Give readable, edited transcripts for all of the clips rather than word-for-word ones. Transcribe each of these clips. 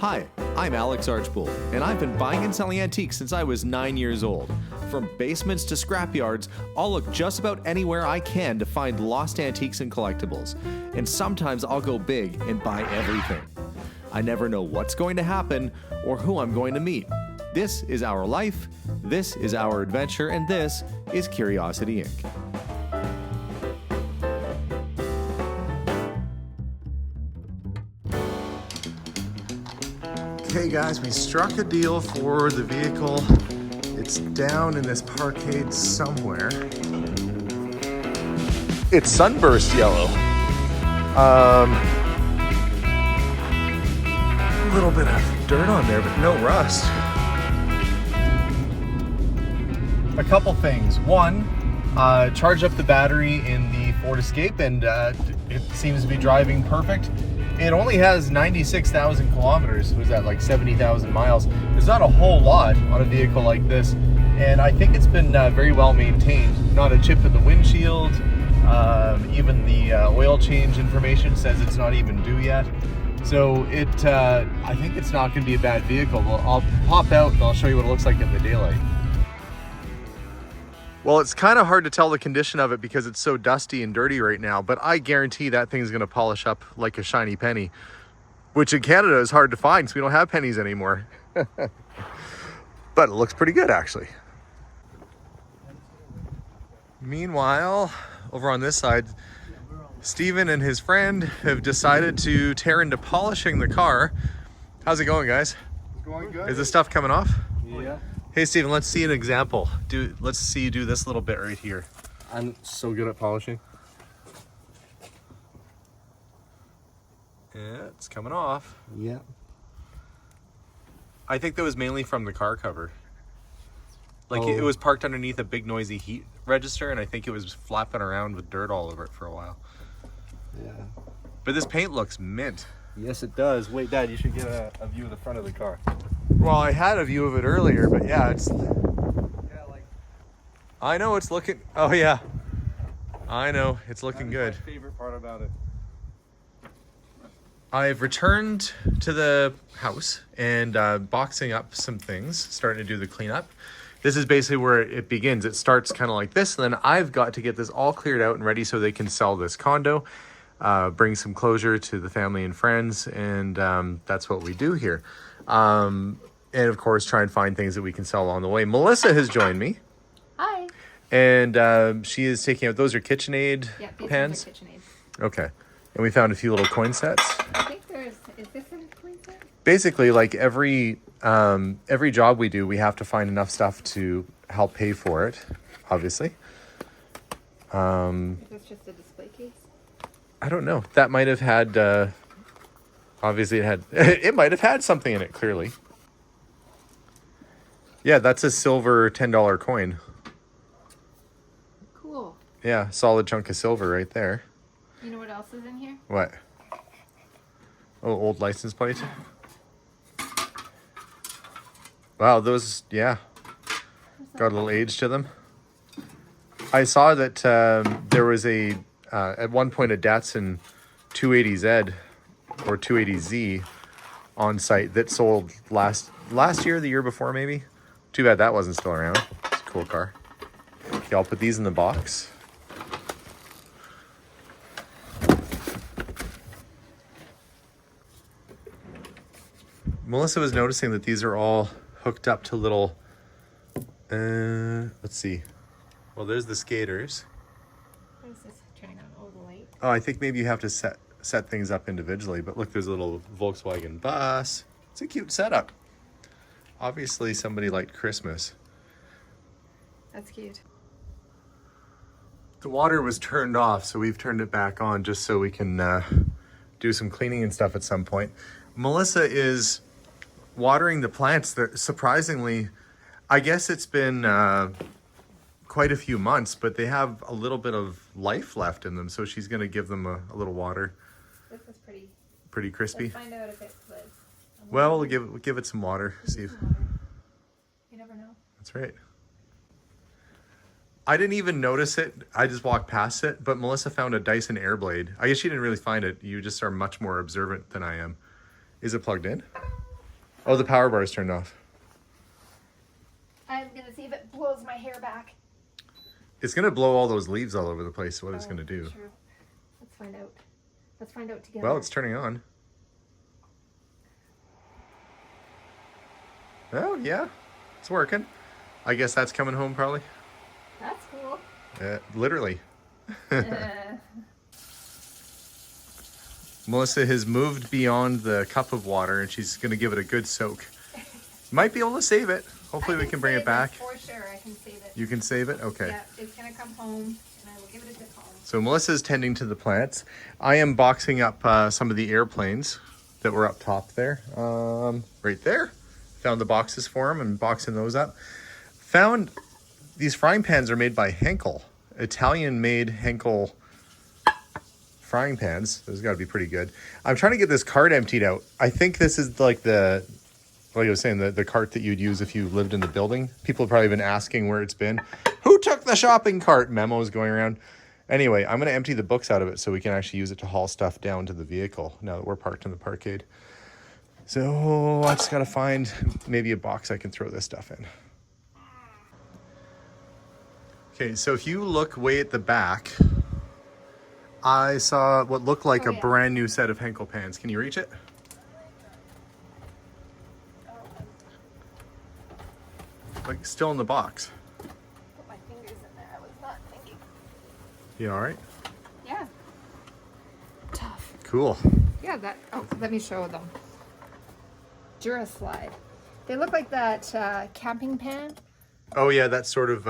Hi, I'm Alex Archbold, and I've been buying and selling antiques since I was 9 years old. From basements to scrapyards, I'll look just about anywhere I can to find lost antiques and collectibles. And sometimes I'll go big and buy everything. I never know what's going to happen or who I'm going to meet. This is our life, this is our adventure, and this is Curiosity Inc. Okay guys, we struck a deal for the vehicle. It's down in this parkade somewhere. It's sunburst yellow. A little bit of dirt on there, but no rust. A couple things. One, charged up the battery in the Ford Escape and it seems to be driving perfect. It only has 96,000 kilometers. Was that like 70,000 miles? There's not a whole lot on a vehicle like this, and I think it's been very well maintained. Not a chip in the windshield. Even the oil change information says it's not even due yet. So I think it's not going to be a bad vehicle. I'll pop out and I'll show you what it looks like in the daylight. Well, it's kind of hard to tell the condition of it because it's so dusty and dirty right now, but I guarantee that thing's going to polish up like a shiny penny, which in Canada is hard to find because we don't have pennies anymore. But it looks pretty good, actually. Meanwhile, over on this side, Steven and his friend have decided to tear into polishing the car. How's it going, guys? It's going good. Is the stuff coming off? Yeah. Hey Steven, let's see an example. Let's see you do this little bit right here. I'm so good at polishing. Yeah, it's coming off. Yeah. I think that was mainly from the car cover. Like it was parked underneath a big noisy heat register, and I think it was flapping around with dirt all over it for a while. Yeah. But this paint looks mint. Yes, it does. Wait, Dad, you should get a view of the front of the car. Well, I had a view of it earlier, but yeah, it's... Yeah, like... I know it's looking... Oh yeah. I know, it's looking good. My favorite part about it. I've returned to the house and boxing up some things, starting to do the cleanup. This is basically where it begins. It starts kind of like this, and then I've got to get this all cleared out and ready so they can sell this condo, bring some closure to the family and friends, and that's what we do here. And of course, try and find things that we can sell along the way. Melissa has joined me. Hi. And she is taking out, those are KitchenAid pans? Are KitchenAid. Okay. And we found a few little coin sets. I think is this a coin set? Basically, like every job we do, we have to find enough stuff to help pay for it, obviously. Is this just a display case? I don't know. That might have had, obviously it might have had something in it, clearly. Yeah, that's a silver $10 coin. Cool. Yeah, solid chunk of silver right there. You know what else is in here? What? Oh, old license plate. Wow, those, yeah, got a little age to them. I saw that there was at one point a Datsun 280Z or 280Z on site that sold last year, the year before maybe. Too bad that wasn't still around. It's a cool car. Okay, I'll put these in the box. Melissa was noticing that these are all hooked up to little, let's see. Well, there's the skaters. What is this turning on? Oh, the light. Oh, I think maybe you have to set things up individually, but look, there's a little Volkswagen bus. It's a cute setup. Obviously, somebody liked Christmas. That's cute. The water was turned off, so we've turned it back on just so we can do some cleaning and stuff at some point. Melissa is watering the plants. That surprisingly, I guess it's been quite a few months, but they have a little bit of life left in them, so she's going to give them a little water. This is Pretty crispy. Let's find out if it's good. Well, we'll give it some water. See if... You never know. That's right. I didn't even notice it. I just walked past it, but Melissa found a Dyson Airblade. I guess she didn't really find it. You just are much more observant than I am. Is it plugged in? Oh, the power bar is turned off. I'm gonna see if it blows my hair back. It's gonna blow all those leaves all over the place. What it's gonna do? True. Let's find out. Let's find out together. Well, it's turning on. Oh yeah, it's working. I guess that's coming home probably. That's cool. Literally. Melissa has moved beyond the cup of water and she's going to give it a good soak. Might be able to save it. Hopefully we can bring it back. For sure, I can save it. You can save it? Okay. Yeah, it's going to come home and I will give it a good home. So Melissa's tending to the plants. I am boxing up some of the airplanes that were up top there. Right there. Found the boxes for them and boxing those up. Found these frying pans are made by Henkel. Italian-made Henkel frying pans. Those got to be pretty good. I'm trying to get this cart emptied out. I think this is like like I was saying, the cart that you'd use if you lived in the building. People have probably been asking where it's been. Who took the shopping cart? Memos going around. Anyway, I'm going to empty the books out of it so we can actually use it to haul stuff down to the vehicle now that we're parked in the parkade. So I just got to find maybe a box I can throw this stuff in. Okay, so if you look way at the back, I saw what looked like a brand new set of Henkel pans. Can you reach it? Like still in the box. Put my fingers in there. I was not thinking. You all right? Yeah. Tough. Cool. Yeah, let me show them. Duraslide. They look like that camping pan. Oh yeah, that sort of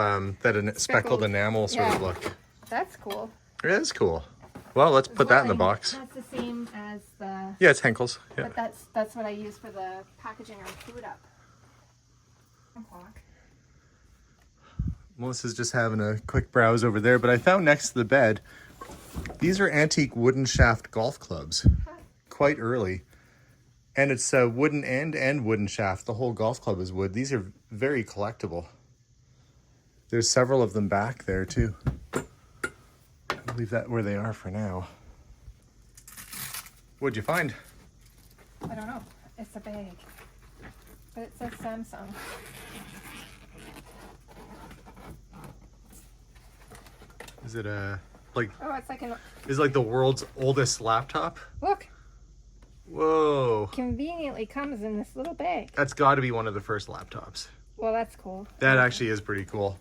speckled enamel sort of look. That's cool. It is cool. Well, let's put that in the box. That's the same as the. Yeah, it's Henkel's. Yeah. But that's what I use for the packaging our food up. Melissa's just having a quick browse over there, but I found next to the bed, these are antique wooden shaft golf clubs. Quite early. And it's a wooden end and wooden shaft. The whole golf club is wood. These are very collectible. There's several of them back there too. I'll leave that where they are for now. What'd you find? I don't know. It's a bag. But it says Samsung. Is it like? Oh, it's like an. Is it like the world's oldest laptop? Look. Whoa. Conveniently comes in this little bag. That's got to be one of the first laptops. Well, that's cool. That actually is pretty cool.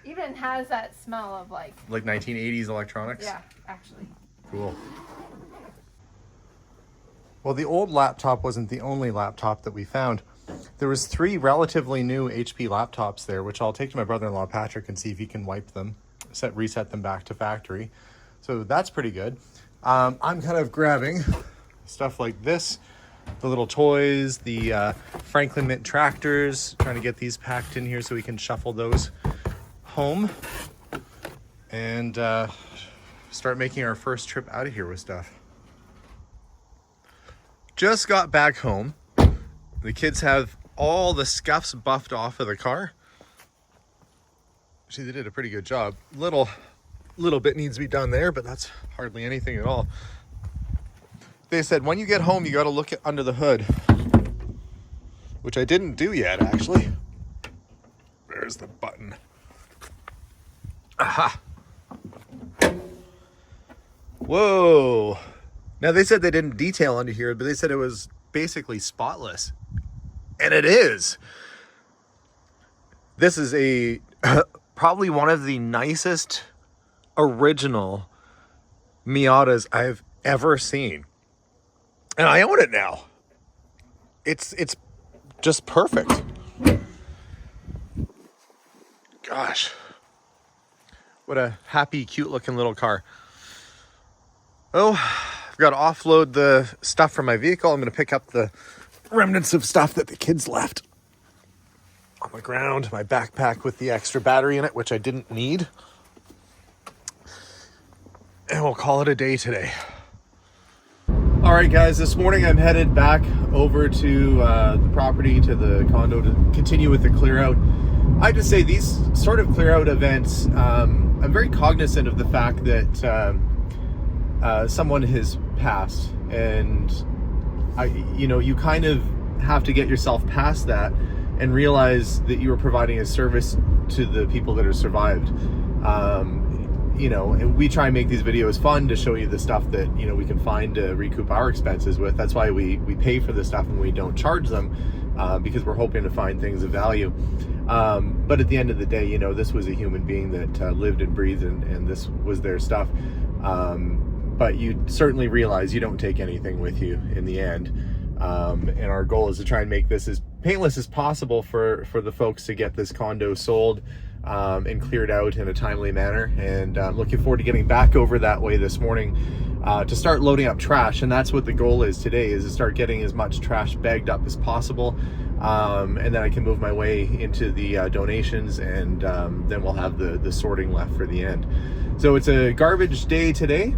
Even has that smell of like 1980s electronics? Yeah, actually. Cool. Well, the old laptop wasn't the only laptop that we found. There was 3 relatively new HP laptops there, which I'll take to my brother-in-law Patrick and see if he can wipe them, reset them back to factory. So that's pretty good. I'm kind of grabbing stuff like this, the little toys, the Franklin Mint tractors, trying to get these packed in here so we can shuffle those home and start making our first trip out of here with stuff. Just got back home. The kids have all the scuffs buffed off of the car. Actually, they did a pretty good job. Little bit needs to be done there, but that's hardly anything at all. They said when you get home, you got to look under the hood, which I didn't do yet, actually. There's the button. Aha! Whoa! Now, they said they didn't detail under here, but they said it was basically spotless. And it is. This is a probably one of the nicest original Miatas I've ever seen. And I own it now. It's just perfect. Gosh. What a happy, cute looking little car. Oh, I've got to offload the stuff from my vehicle. I'm going to pick up the remnants of stuff that the kids left on the ground. My backpack with the extra battery in it, which I didn't need. And we'll call it a day today. All right, guys, this morning I'm headed back over to the property, to the condo, to continue with the clear out. I have to say, these sort of clear out events, I'm very cognizant of the fact that someone has passed, and you kind of have to get yourself past that and realize that you are providing a service to the people that have survived. You know, and we try and make these videos fun to show you the stuff that, you know, we can find to recoup our expenses with. That's why we pay for this stuff and we don't charge them, because we're hoping to find things of value. But at the end of the day, you know, this was a human being that lived and breathed, and this was their stuff. But you certainly realize you don't take anything with you in the end. And our goal is to try and make this as painless as possible for the folks to get this condo sold and cleared out in a timely manner. And I'm looking forward to getting back over that way this morning to start loading up trash. And that's what the goal is today, is to start getting as much trash bagged up as possible. And then I can move my way into the donations, and then we'll have the sorting left for the end. So it's a garbage day today.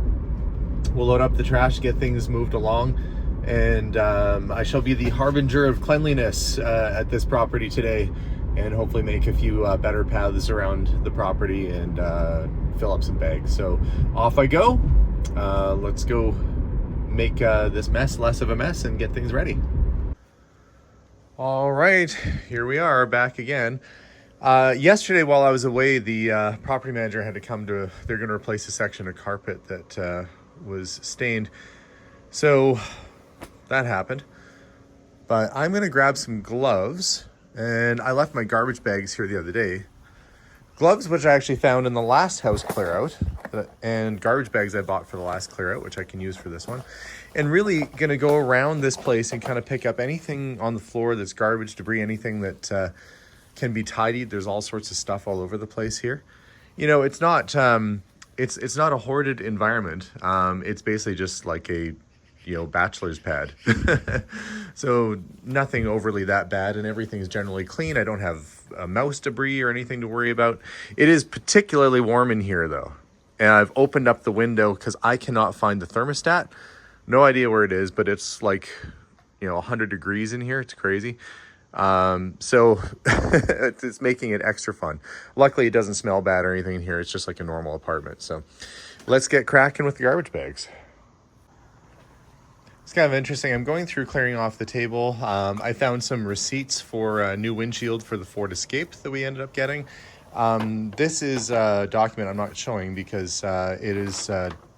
We'll load up the trash, get things moved along, and I shall be the harbinger of cleanliness at this property today, and hopefully make a few better paths around the property and fill up some bags. So off I go. Let's go make this mess less of a mess and get things ready. All right, here we are back again. Yesterday while I was away, the property manager had to come to, they're going to replace a section of carpet that was stained. So that happened. But I'm going to grab some gloves, and I left my garbage bags here the other day. Gloves which I actually found in the last house clear out, and garbage bags I bought for the last clear out, which I can use for this one. And really going to go around this place and kind of pick up anything on the floor that's garbage, debris, anything that can be tidied. There's all sorts of stuff all over the place here. You know, it's not it's not a hoarded environment. It's basically just like a, you know, bachelor's pad. So nothing overly that bad, and everything's generally clean. I don't have mouse debris or anything to worry about. It is particularly warm in here though. And I've opened up the window because I cannot find the thermostat. No idea where it is, but it's like, you know, 100 degrees in here. It's crazy. So it's making it extra fun. Luckily it doesn't smell bad or anything in here. It's just like a normal apartment. So let's get cracking with the garbage bags. It's kind of interesting. I'm going through clearing off the table. I found some receipts for a new windshield for the Ford Escape that we ended up getting. This is a document I'm not showing because it is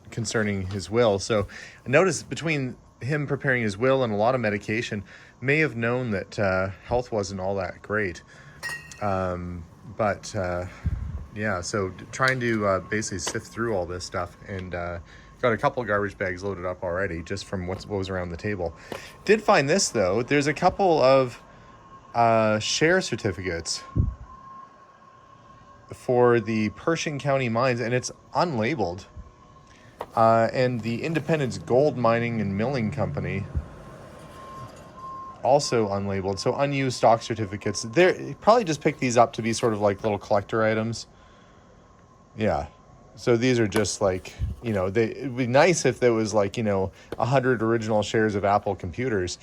concerning his will. So I noticed between him preparing his will and a lot of medication, may have known that health wasn't all that great. Yeah, so trying to basically sift through all this stuff, and got a couple garbage bags loaded up already just from what was around the table. Did find this though. There's a couple of share certificates for the Pershing County mines, and it's unlabeled. And the Independence Gold Mining and Milling Company, also unlabeled. So unused stock certificates. They're probably just picked these up to be sort of like little collector items. Yeah. So these are just like, you know, it'd be nice if there was like, you know, 100 original shares of Apple computers,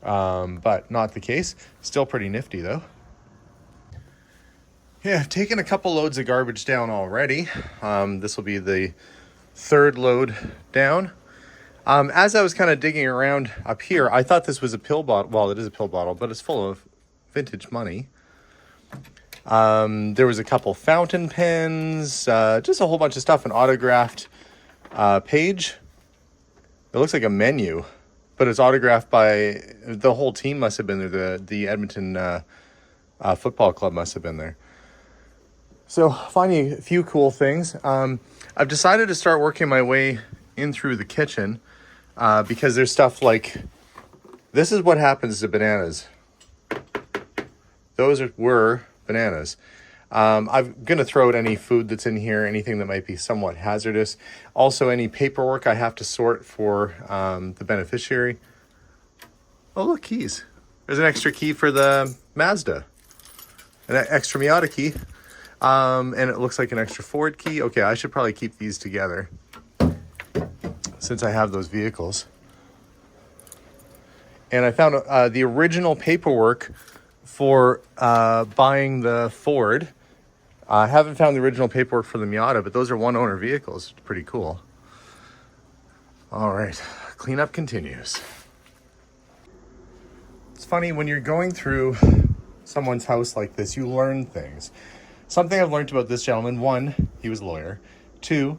but not the case. Still pretty nifty though. Yeah, I've taken a couple loads of garbage down already. This will be the third load down. As I was kind of digging around up here, I thought this was a pill bottle. Well, it is a pill bottle, but it's full of vintage money. There was a couple fountain pens, just a whole bunch of stuff, an autographed page. It looks like a menu, but it's autographed by the whole team. Must have been there. The Edmonton football club must have been there. So finding a few cool things. I've decided to start working my way in through the kitchen because there's stuff like, this is what happens to bananas. Those were bananas. I'm going to throw out any food that's in here, anything that might be somewhat hazardous. Also, any paperwork I have to sort for the beneficiary. Oh, look, keys. There's an extra key for the Mazda. An extra Miata key. And it looks like an extra Ford key. Okay, I should probably keep these together since I have those vehicles. And I found the original paperwork for buying the Ford. I haven't found the original paperwork for the Miata, but those are one-owner vehicles. It's pretty cool. All right, cleanup continues. It's funny when you're going through someone's house like this, you learn things. Something I've learned about this gentleman: one, he was a lawyer. Two,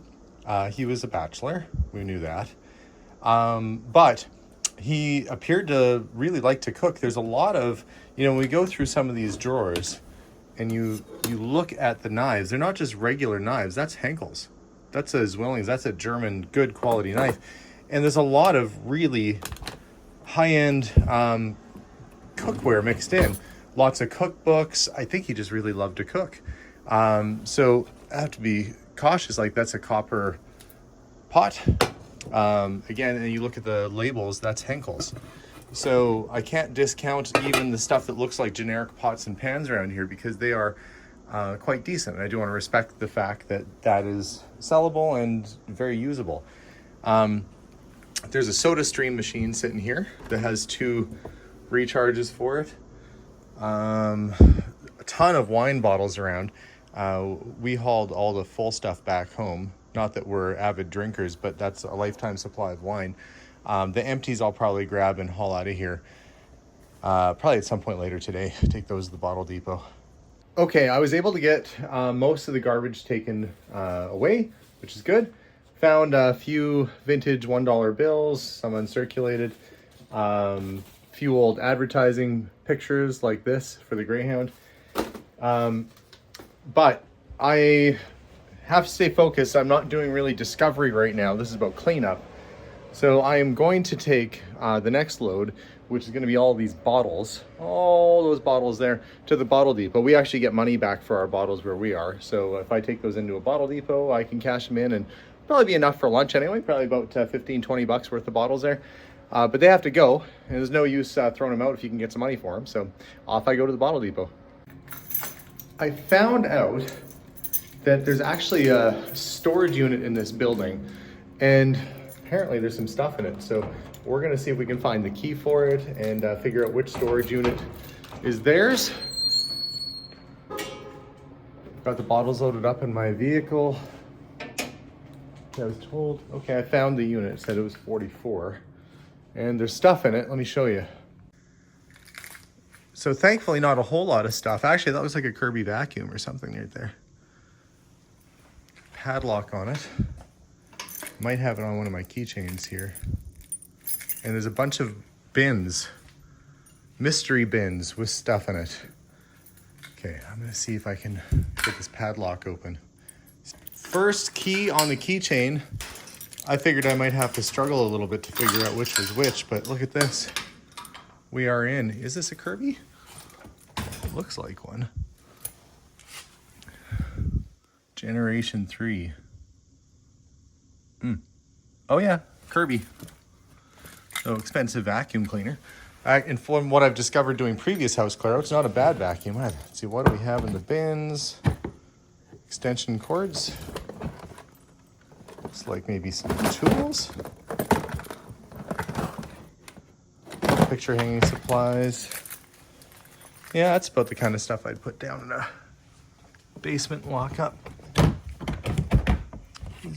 he was a bachelor. We knew that. But he appeared to really like to cook. There's a lot of, when we go through some of these drawers and you look at the knives, they're not just regular knives. That's Henkel's. That's a Zwillings. That's a German good quality knife. And there's a lot of really high-end cookware mixed in. Lots of cookbooks. I think he just really loved to cook. So I have to be cautious. Like, that's a copper pot. Again, and you look at the labels, that's Henkel's. So I can't discount even the stuff that looks like generic pots and pans around here, because they are quite decent. And I do want to respect the fact that that is sellable and very usable. There's a soda stream machine sitting here that has 2 recharges for it. A ton of wine bottles around. We hauled all the full stuff back home. Not that we're avid drinkers, but that's a lifetime supply of wine. The empties I'll probably grab and haul out of here. Probably at some point later today. Take those to the bottle depot. Okay, I was able to get most of the garbage taken away, which is good. Found a few vintage $1 bills, some uncirculated, few old advertising pictures like this for the Greyhound. But I have to stay focused. I'm not doing really discovery right now. This is about cleanup. So I am going to take the next load, which is going to be all these bottles, all those bottles there, to the bottle depot. We actually get money back for our bottles where we are. So if I take those into a bottle depot, I can cash them in, and probably be enough for lunch anyway. Probably about 15, 20 bucks worth of bottles there. But they have to go, and there's no use throwing them out if you can get some money for them. So off I go to the bottle depot. I found out that there's actually a storage unit in this building, and apparently there's some stuff in it. So we're gonna see if we can find the key for it and figure out which storage unit is theirs. Got the bottles loaded up in my vehicle. I was told, okay, I found the unit. It said it was 44. And there's stuff in it. Let me show you. So thankfully not a whole lot of stuff. Actually, that was like a Kirby vacuum or something right there. Padlock on it. Might have it on one of my keychains here. And there's a bunch of bins. Mystery bins with stuff in it. Okay, I'm gonna see if I can get this padlock open. First key on the keychain. I figured I might have to struggle a little bit to figure out which was which, but look at this. We are in. Is this a Kirby? It looks like one. Generation 3. Oh yeah, Kirby. So expensive vacuum cleaner. And from what I've discovered doing previous house clear out, it's not a bad vacuum. Let's see, what do we have in the bins? Extension cords. Looks like maybe some tools. Picture hanging supplies. Yeah, that's about the kind of stuff I'd put down in a basement and lock up.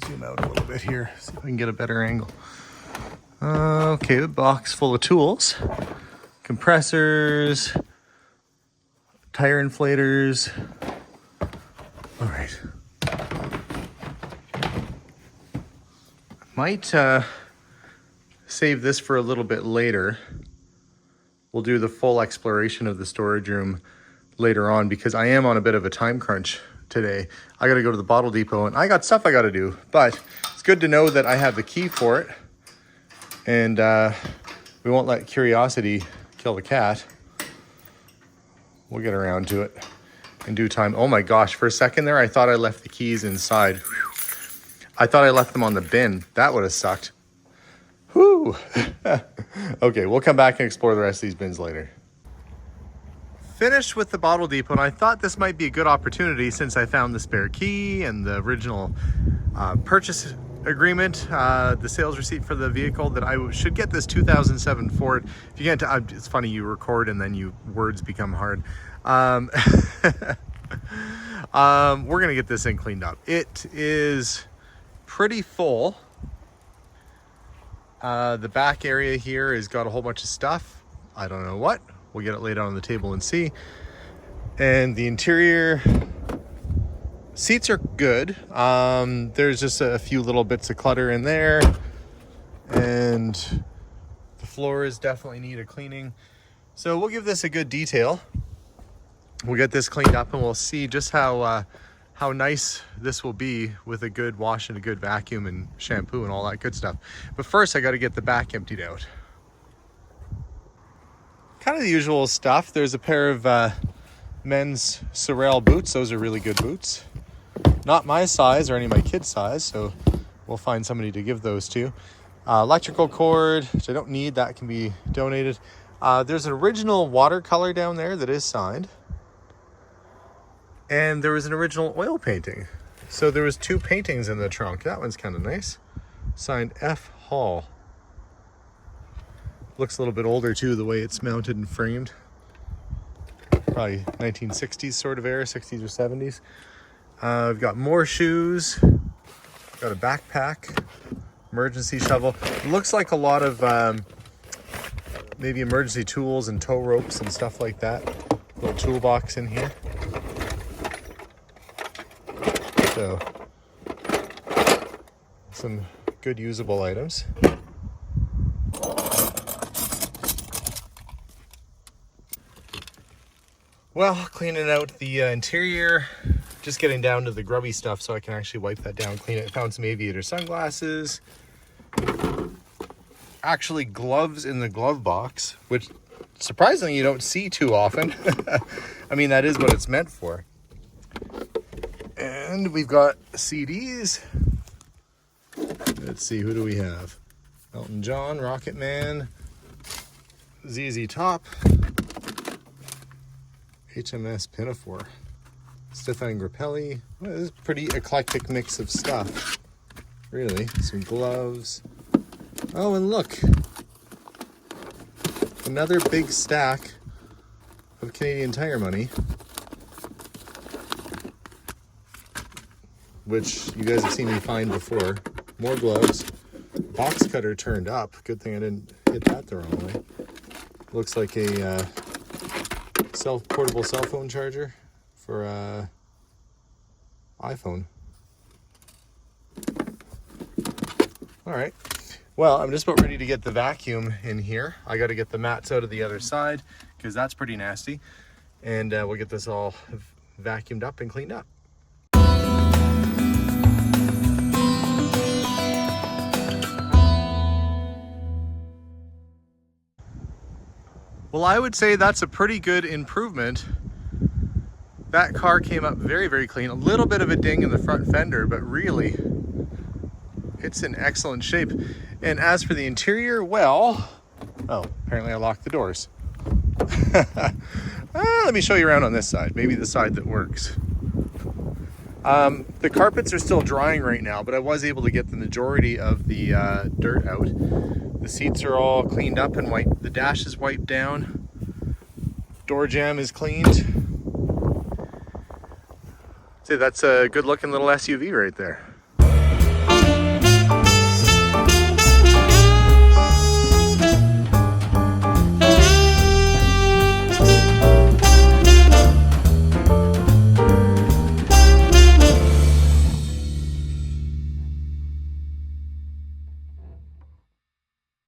Zoom out a little bit here, see if I can get a better angle. Okay, the box full of tools. Compressors. Tire inflators. All right. Might save this for a little bit later. We'll do the full exploration of the storage room later on, because I am on a bit of a time crunch today. I gotta go to the bottle depot and I got stuff I gotta do, but it's good to know that I have the key for it, and we won't let curiosity kill the cat. We'll get around to it in due time. Oh my gosh, for a second there, I thought I left the keys inside. Whew. I thought I left them on the bin. That would have sucked. Whew. Okay, we'll come back and explore the rest of these bins later. Finished with the bottle depot, and I thought this might be a good opportunity, since I found the spare key and the original purchase agreement, the sales receipt for the vehicle, that I should get this 2007 Ford. If you get to, it's funny, you record and then words become hard. We're gonna get this thing cleaned up. It is pretty full. The back area here has got a whole bunch of stuff. I don't know what. we'll get it laid out on the table and see. And the interior seats are good. There's just a few little bits of clutter in there, and the floors definitely need a cleaning. So we'll give this a good detail. We'll get this cleaned up and we'll see just how nice this will be with a good wash and a good vacuum and shampoo and all that good stuff. But first I got to get the back emptied out. Kind of the usual stuff. There's a pair of men's Sorel boots. Those are really good boots. Not my size or any of my kids' size, so we'll find somebody to give those to. Electrical cord, which I don't need, that can be donated. There's an original watercolor down there that is signed. And there was an original oil painting. So there was 2 paintings in the trunk. That one's kind of nice. Signed F. Hall. Looks a little bit older too, the way it's mounted and framed. Probably 1960s sort of era, 60s or 70s. We've got more shoes. Got a backpack. Emergency shovel. It looks like a lot of maybe emergency tools and tow ropes and stuff like that. Little toolbox in here. So, some good usable items. Well, cleaning out the interior, just getting down to the grubby stuff so I can actually wipe that down, clean it. Found some aviator sunglasses. Actually, gloves in the glove box, which surprisingly you don't see too often. I mean, that is what it's meant for. And we've got CDs. Let's see, who do we have? Elton John, Rocket Man, ZZ Top, HMS Pinafore, Stefan Grappelli. Well, this is a pretty eclectic mix of stuff, really. Some gloves. Oh, and look, another big stack of Canadian Tire money, which you guys have seen me find before. More gloves. Box cutter turned up. Good thing I didn't hit that the wrong way. Looks like a portable cell phone charger for iPhone. All right. Well, I'm just about ready to get the vacuum in here. I got to get the mats out of the other side because that's pretty nasty. And we'll get this all vacuumed up and cleaned up. Well, I would say that's a pretty good improvement. That car came up very, very clean. A little bit of a ding in the front fender, but really, it's in excellent shape. And as for the interior, well, oh, apparently I locked the doors. Let me show you around on this side, maybe the side that works. The carpets are still drying right now, but I was able to get the majority of the dirt out. The seats are all cleaned up and wiped. The dash is wiped down. Door jamb is cleaned. See, that's a good looking little SUV right there.